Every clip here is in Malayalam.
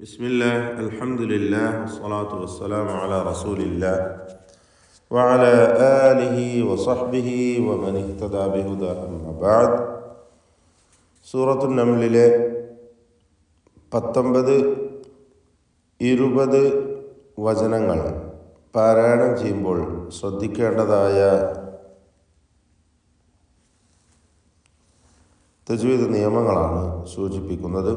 ബിസ്മില്ലാ അൽഹംദുലില്ലാ വസ്സലാത്തു വസ്സലാമു അലാ റസൂലില്ലാ വഅലാ ആലിഹി വസഹ്ബിഹി വമൻ ഇഹ്തദാ ബിഹുദാ അമ്മാ ബഅദ്. സൂറത്തുൻ നംലിലെ 19, 20 വചനങ്ങൾ പാരായണം ചെയ്യുമ്പോൾ ശ്രദ്ധിക്കേണ്ടതായ തജ്വീദ് നിയമങ്ങളാണ് സൂചിപ്പിക്കുന്നത്.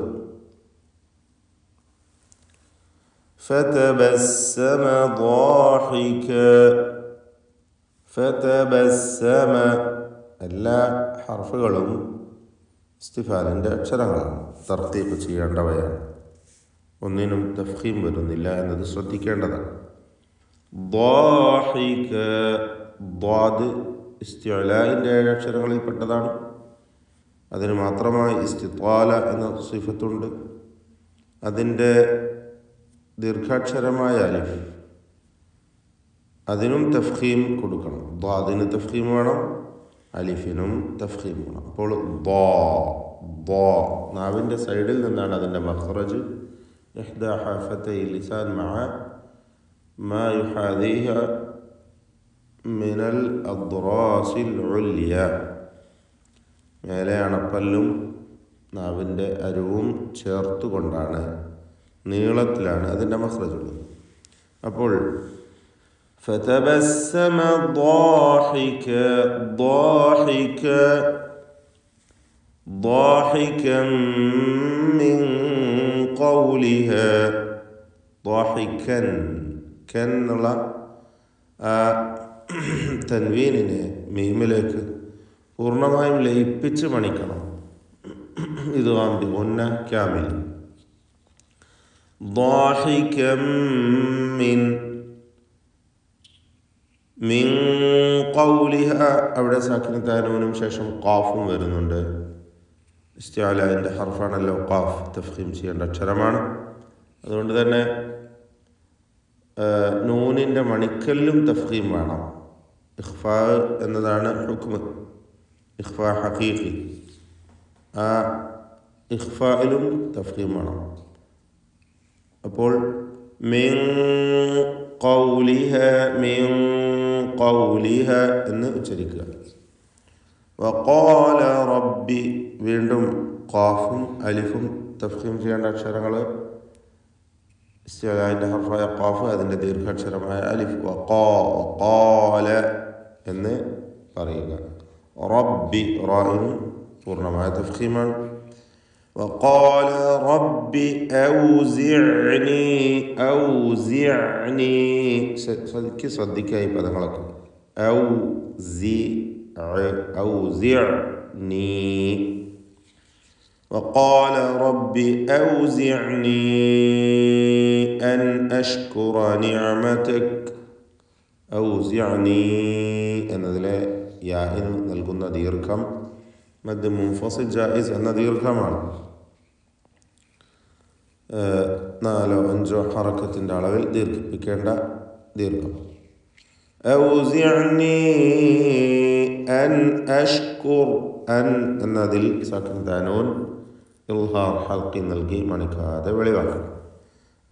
فتبسم ضاحكا فتبسم എല്ലാ ഹർഫുകളും ഇസ്തിഫാലിൻ്റെ അക്ഷരങ്ങളാണ്, തർത്തീബ് ചെയ്യേണ്ടവയാണ്. ഒന്നിനും തഫ്ഖീം വരുന്നില്ല എന്നത് ശ്രദ്ധിക്കേണ്ടതാണ്. ضاحك ضاد ഇസ്തിഅലാഇൻ്റെ 7 അക്ഷരങ്ങളിൽപ്പെട്ടതാണ്. അതിന് മാത്രമായി ഇസ്തിത്വാല എന്ന സിഫത്തുണ്ട്. അതിൻ്റെ ദീർഘാക്ഷരമായ അലിഫ്, അതിനും തഫ്ഖീം കൊടുക്കണം. ദ്വാദിന് തഫ്ഖീം വേണം, അലിഫിനും തഫ്ഖീം വേണം. അപ്പോൾ നാവിൻ്റെ സൈഡിൽ നിന്നാണ് അതിൻ്റെ മഖ്റജ്. ഇഹ്ദാ ഹാഫത്തൈ ലിസാൻ മഅ മാ യുഹാദിഹ മിനൽ അദ്റാസിൽ ഉൽയ. മേലെ അണപ്പല്ലും നാവിൻ്റെ അരുവും ചേർത്തുകൊണ്ടാണ്, നീളത്തിലാണ് അതിൻ്റെ മഖ്റജുള്ളത്. അപ്പോൾ ഫതബസ്സമ ضاحكا من قولها ضاحكا എന്നുള്ള തൻവീനിനെ മീമിലേക്ക് പൂർണ്ണമായും ലയിപ്പിച്ച് മണിക്കണം. ഇത് വാമ്പി ഒന്ന ക്യാമിൽ. ضاحكا من قولها അവിടെ സാക്കിന് താനൂനും ശേഷം ഖാഫും വരുന്നുണ്ട്. ഇസ്തിഅലാഇൻ്റെ ഹർഫാണല്ലോ ഖാഫ്, തഫ്ഖീം ചെയ്യേണ്ട അക്ഷരമാണ്. അതുകൊണ്ട് തന്നെ നൂനിൻ്റെ മണിക്കല്ലും തഫ്ഖീം വേണം. ഇഖ്ഫാ എന്നതാണ് ഹുക്മ്, ഇഖ്ഫാ ഹഖീഖി. ആ ഇഖ്ഫായിലും തഫ്ഖീം വേണം. അപ്പോൾ മിൻ ഖൗലിഹ എന്ന് ഉച്ചരിക്കുക. വഖാല റബ്ബി, വീണ്ടും ഖാഫും അലിഫും തഫ്ഖീം ചെയ്യേണ്ട അക്ഷരങ്ങൾ. ഇസ്തിഅലാഇൻ്റെ ഹർഫായ ഖാഫ്, അതിൻ്റെ ദീർഘാക്ഷരമായ അലിഫ്. വഖാല എന്ന് പറയുക. റബ്ബി റാഇനും പൂർണ്ണമായ തഫ്ഖീമാണ്. وقال رب أوزعني ശ്രദ്ധിക്കുക ഈ പദങ്ങളൊക്കെ. أوزعني وقال رب أوزعني أن أشكر نعمتك. أوزعني എന്നതിലെ യാഇന് നൽകുന്ന ദീർഘം മദ് മുൻഫസിൽ ജായിസ് എന്ന ദീർഘമാണ്. 4 or 5 ഹറക്കത്തിൻ്റെ അളവിൽ ദീർഘിപ്പിക്കേണ്ട ദീർഘം. ഔസിഅനി അൻ അഷ്കുർ, അൻ എന്നതിൽ സാക്കിൻ ദാനൂൻ ഇൽഹാർ ഹൽഖി നൽകി മണിക്കാതെ വെളിവാക്കണം.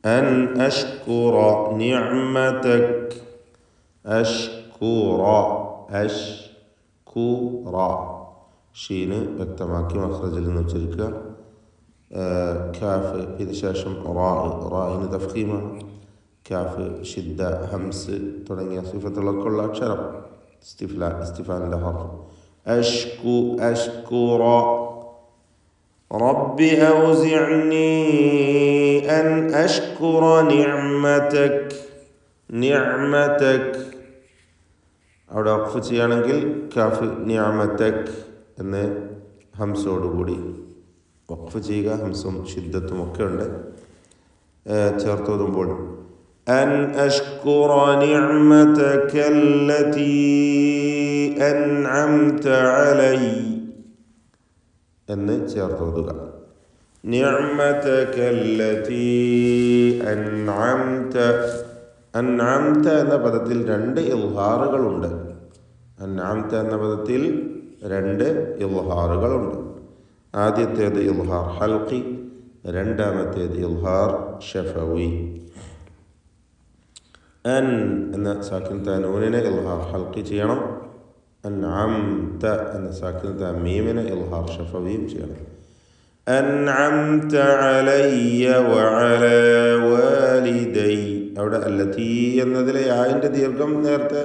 അൻ അഷ്കുറ നിഅമതക്, അഷ്കുറ ഷീന് വ്യക്തമാക്കി മഖ്റജിൽ നിന്ന് ഉച്ചരിക്കുക. കാഫ് ഇതിന് ശേഷം റായിന് തഫ്ഖീമാണ്. കാഫ്, ഷിദ്ദ, ഹംസ് തുടങ്ങിയ സിഫത്തുകളൊക്കെ ഉള്ള അക്ഷരം ഇസ്തിഫാലിൻ്റെ ഹർഫ്. അഷ്കുറ റബ്ബി ഔസിഅനി അൻ അഷ്കുറ നിഅമതക്. അവിടെ വഖഫ് ചെയ്യുകയാണെങ്കിൽ കാഫ് നിഅമതക് എന്ന് ഹംസോടുകൂടി വഖഫ് ചെയ്യുക. ഹംസും ഷിദ്ദത്തും ഒക്കെ ഉണ്ട്. ചേർത്തോതുമ്പോൾ അൻ അഷ്കുറ നിഅമതക അല്ലതി അൻഅംത അലൈ എന്ന് ചേർത്തോതുക. നിഅമതക അല്ലതി അൻഅംത എന്ന പദത്തിൽ 2 ഇൽഹാറുകളുണ്ട്. അൻഅംത എന്ന പദത്തിൽ 2 ഇൽഹാറുകളുണ്ട്. ആദ്യത്തേത് ഇൽഹാർ ഹൽഖി, രണ്ടാമത്തേത് ഇൽഹാർ ഷഫവി. അൻ എന്ന സാക്കിനത്തെ നൂനിനെ ഇൽഹാർ ഹൽക്കി ചെയ്യണം. അൻഅംത എന്ന സാക്കിനത്തെ മീമിനെ ഇൽഹാർ ഷഫവിയും ചെയ്യണം. അൻഅംത അലയ്യ വഅലാ വാലിദൈ. അവിടെ അല്ലതീ എന്നതിലെ യാഇൻ്റെ ദീർഘം നേരത്തെ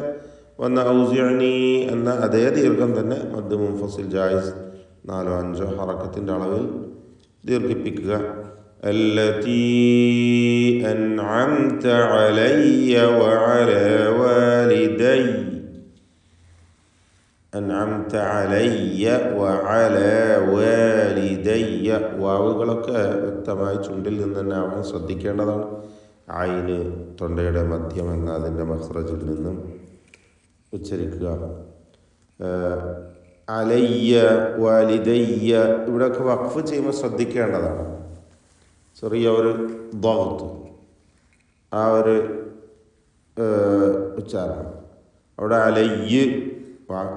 വന്ന ഔസിഅനി എന്ന അതേ ദീർഘം തന്നെ മദ് മുൻഫസിൽ ജായിസ് 4-5 ഹറക്കത്തിൻ്റെ അളവിൽ ദീർഘിപ്പിക്കുക. അല്ലതീ അൻഅംത അലയ്യ വഅലാ വാലിദൈ. അൻഅംത അലയ്യ വഅലാ വാലിദയ്യ. വാവുകളൊക്കെ വ്യക്തമായി ചുണ്ടിൽ നിന്ന് തന്നെ ആവാൻ ശ്രദ്ധിക്കേണ്ടതാണ്. ഐന് തൊണ്ടയുടെ മധ്യം എന്ന അതിൻ്റെ മഖ്റജിൽ നിന്നും ഉച്ചരിക്കുക. അലയ്യ വാലിദയ്യ ഇവിടെയൊക്കെ വഖഫ് ചെയ്യുമ്പോൾ ശ്രദ്ധിക്കേണ്ടതാണ്. ചെറിയ ഒരു ദഗ്ത്, ആ ഒരു ഉച്ചാരണം. അവിടെ അലയ്യ്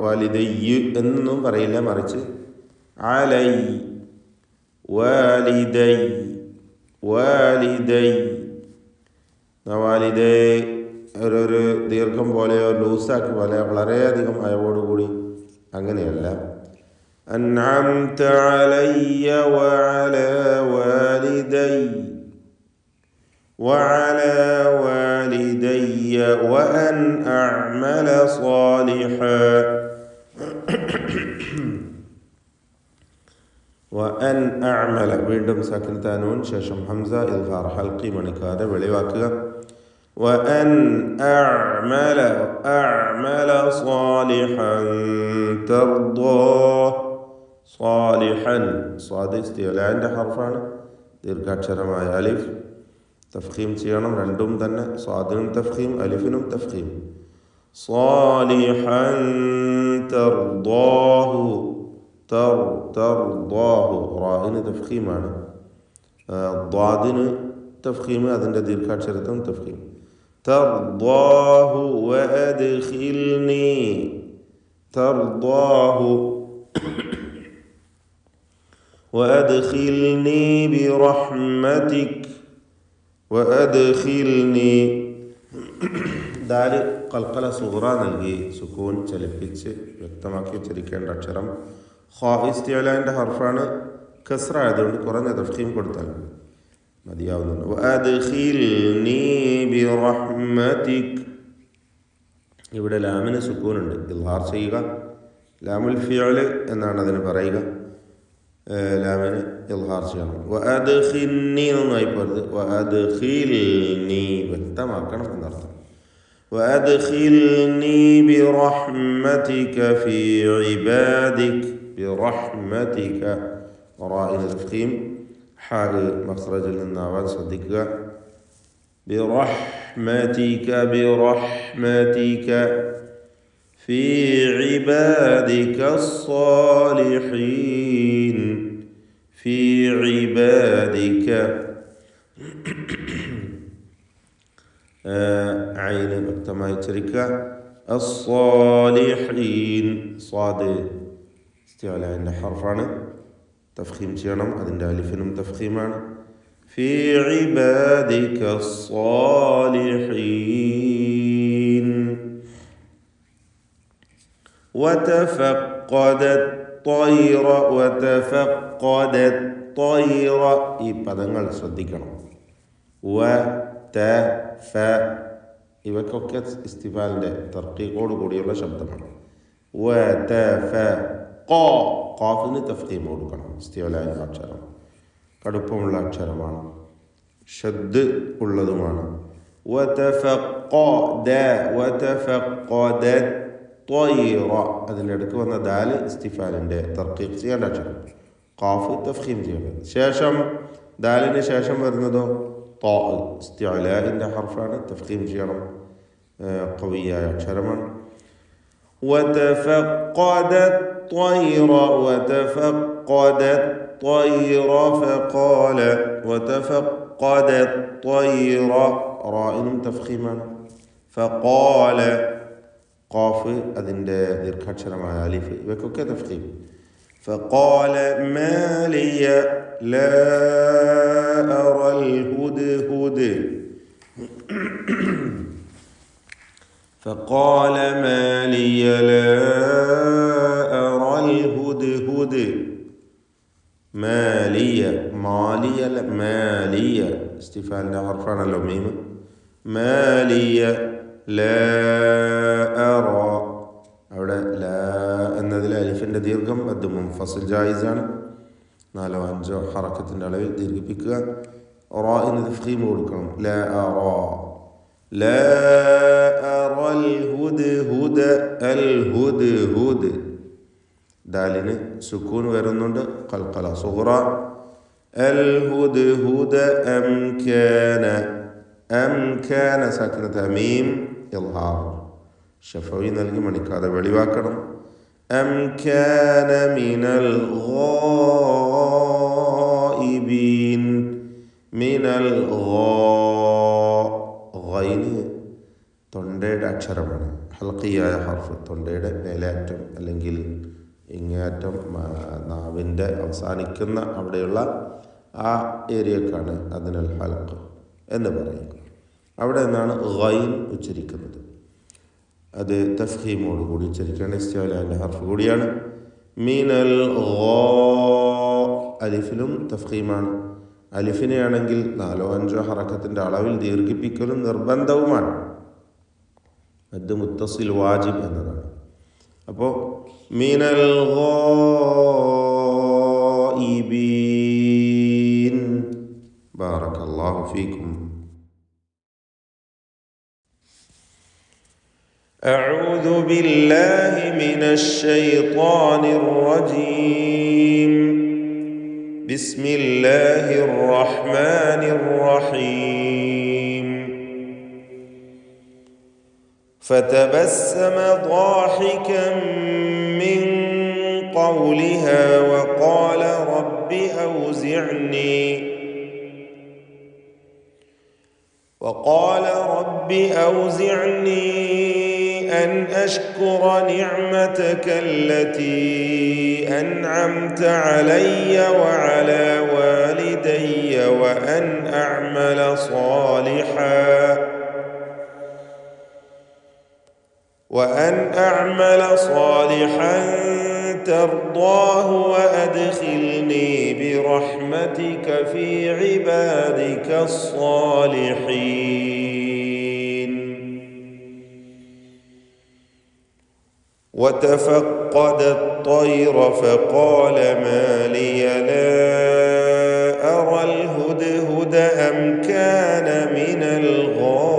വാലിദയ്യ് എന്നൊന്നും പറയില്ല, മറിച്ച് അലൈ വാലിദൈ വാലിദൈ. വാലിദൈ ഒരു ദീർഘം പോലെയോ ലൂസാക്കി പോലെ വളരെയധികം അയവോടുകൂടി അങ്ങനെയല്ല. അൻഅംത അലയ്യ വഅലാ വാലിദൈ വഅലാ വാലിദയ്യ വഅൻ അഅ്മല സാലിഹൻ വഅൻ അഅ്മല. വീണ്ടും സാക്കിനത്തെ നൂൻ ശേഷം ഹംസ ഇൽഹാർ ഹൽക്കി മണിക്കാതെ വെളിവാക്കുക. വഅൻ അഅ്മല സാലിഹൻ തർദാ. സാലിഹൻ സ്വാദ് ഇസ്തിഅലാന്റെ ഹർഫാണ്. ദീർഘാക്ഷരമായ അലിഫ് തഫ്ഖീം ചെയ്യണം. രണ്ടും തന്നെ സ്വാദിനും തഫ്ഖീം അലിഫിനും തഫ്ഖീം. സാലിഹൻ തർദാഹു. തർദാഹു റാഇന് തഫ്ഖീമാണ്, ദ്വാദിന് തഫ്ഖീം, അതിൻ്റെ ദീർഘാക്ഷരത്തും തഫ്ഖീം. തർദാഹു വഅദ്ഖിൽനി. തർദാഹു വഅദ്ഖിൽനി ബിറഹ്മതിക്. വഅദ്ഖിൽനി ദാല് ഖൽഖല സുഗ്റ നൽകി സുക്കൂൻ ചലിപ്പിച്ച് വ്യക്തമാക്കി ഉച്ചരിക്കേണ്ട അക്ഷരം. ഖാ ഇസ്തിഅലാന്റെ ഹർഫാണ്. കസ്റ ആയതുകൊണ്ട് കുറഞ്ഞ തഫ്ഖീം കൊടുത്താൽ മതിയാവുന്നുണ്ട്. വഅദ്ഖിൽനി ബിറഹ്മതിക്. ഇവിടെ ലാമിന് സുക്കൂനുണ്ട്, ഇൽഹാർ ചെയ്യുക. ലാമുൽ ഫിഅല് എന്നാണ് അതിന് പറയുക. ലാമിന് ഇൽഹാർ ചെയ്യണം. വഅദ്ഖിൽനി എന്നായി പോരുത്, വഅദ്ഖിൽനി വ്യക്തമാക്കണം എന്നർത്ഥം. വഅദ്ഖിൽനി ബിറഹ്മതിക ഫീ ഇബാദിക്. ബിറഹ്മതിക റാഇന് തഫ്ഖീം, ഹാ മഖ്റജിൽ നിന്നാവാൻ ശ്രദ്ധിക്കുക. ബിറഹ്മതിക ബിറഹ്മതിക ഫീ ഇബാദിക സ്സാലിഹീൻ. ഫീ ഇബാദിക ഐന് വ്യക്തമായി ഉച്ചരിക്കുക. അസ്സാലിഹീൻ സ്വാദ് ഇസ്തിഅലാന്റെ ഹർഫാണ്. തഫ്ഖീം ചെയ്യണം, അതിൻ്റെ അലിഫിനും തഫ്ഖീമാണ്. ഫീ ഇബാദിക സ്സാലിഹീൻ. വതഫഖദത് ത്വയ്റ. വതഫഖദത് ത്വയ്റ. ഈ പദങ്ങൾ ശ്രദ്ധിക്കണം. വ ത ഫ ഇവയ്ക്കൊക്കെ ഇസ്തിഫാലിൻ്റെ തർക്കീഖോട് കൂടിയുള്ള ശബ്ദമാണ്. വ ത ഫ ഖ. ഖാഫിന് തഫ്ഖീം കൊടുക്കണം. ഇസ്തിഅലായ അക്ഷരം കടുപ്പമുള്ള അക്ഷരമാണ്, ഷദ് ഉള്ളതുമാണ്. വതഫഖദ. വതഫഖദത് ത്വയ്റ. അതിൻ്റെ അടുത്ത് വന്ന ദാല് ഇസ്തിഫാലിൻ്റെ തർക്കീഖ് ചെയ്യേണ്ട അക്ഷരം. ഖാഫ് തഫ്ഖീം ചെയ്യേണ്ടത്. ശേഷം ദാലിന് ശേഷം വരുന്നതോ ത്വാ ഇസ്തിഅലാഇൻ്റെ ഹർഫാണ്. തഫ്ഖീം ചെയ്യണം, ഖവിയായ അക്ഷരമാണ്. വതഫഖദത് ത്വയ്റ. വതഫഖദത് ത്വയ്റ ഫഖാല. വതഫഖദത് ത്വയ്റ റാഇനും തഫ്ഖീമാണ്. ഫഖാല ഖാഫ് അതിൻ്റെ ദീർഘാക്ഷരമായ അലിഫ് ഇവയ്ക്കൊക്കെ തഫ്ഖീം. فقال ما لي لا أرى الهدهد فقال ما لي لا أرى الهدهد مالية مالية مالية استفهام حرفان اللميم مالية لا أرى അവിടെ ലാ എന്നതിൽ അലിഫിൻ്റെ ദീർഘം അത് മുൻഫസിൽ ജായിസാണ്. 4-5 ഹറക്കത്തിൻ്റെ അളവിൽ ദീർഘിപ്പിക്കുക. റാഇന് തഫ്ഖീം കൊടുക്കണം. ലാ അറ ലാ അറൽ ഹുദ്ഹുദ അൽ ഹുദ്ഹുദ്. ദാലിന് സുക്കൂൻ വരുന്നുണ്ട്. ഖൽഖല സുഗ്റ അൽ ഹുദ്ഹുദ അം കാന സാക്കിനത മീം ഇൽഹാർ ഷഫവി നൽകി മണിക്കാതെ വെളിവാക്കണം. അം കാന മിനൽ ഗായിബീൻ മിനൽ ഗൈന് തൊണ്ടയുടെ അക്ഷരമാണ്. ഹൽഖിയായ ഹർഫ് തൊണ്ടയുടെ മേലേറ്റം അല്ലെങ്കിൽ ഇങ്ങേയറ്റം നാവിൻ്റെ അവസാനിക്കുന്ന അവിടെയുള്ള ആ ഏരിയക്കാണ് അതിനാൽ ഹൽഖ് എന്ന് പറയുക. അവിടെ നിന്നാണ് ഗൈൻ ഉച്ചരിക്കുന്നത്. അത് തഫ്ഹീമോട് കൂടി ഉച്ചരിക്കുകയാണ്. ഇസ്തിഅലാൻ്റെ ഹർഫ് കൂടിയാണ്. മിനൽ അലിഫിലും തഫ്ഹീമാണ്. അലിഫിനെയാണെങ്കിൽ 4-5 ഹറക്കത്തിൻ്റെ അളവിൽ ദീർഘിപ്പിക്കലും നിർബന്ധവുമാണ്. മദ് മുത്തസിൽ വാജിബ് എന്നതാണ്. അപ്പോൾ മിനൽ ഗായിബീൻ. ബാറകല്ലാഹു ഫീക്കും. أعوذ بالله من الشيطان الرجيم. بسم الله الرحمن الرحيم. فتبسم ضاحكا من قولها وقال رب أوزعني أن أشكر نعمتك التي أنعمت علي وعلى والدي وأن أعمل صالحا ترضاه وأدخلني برحمتك في عبادك الصالحين. وتفقد الطير فقال ما لي لا أرى الهدهد أم كان من الغائبين.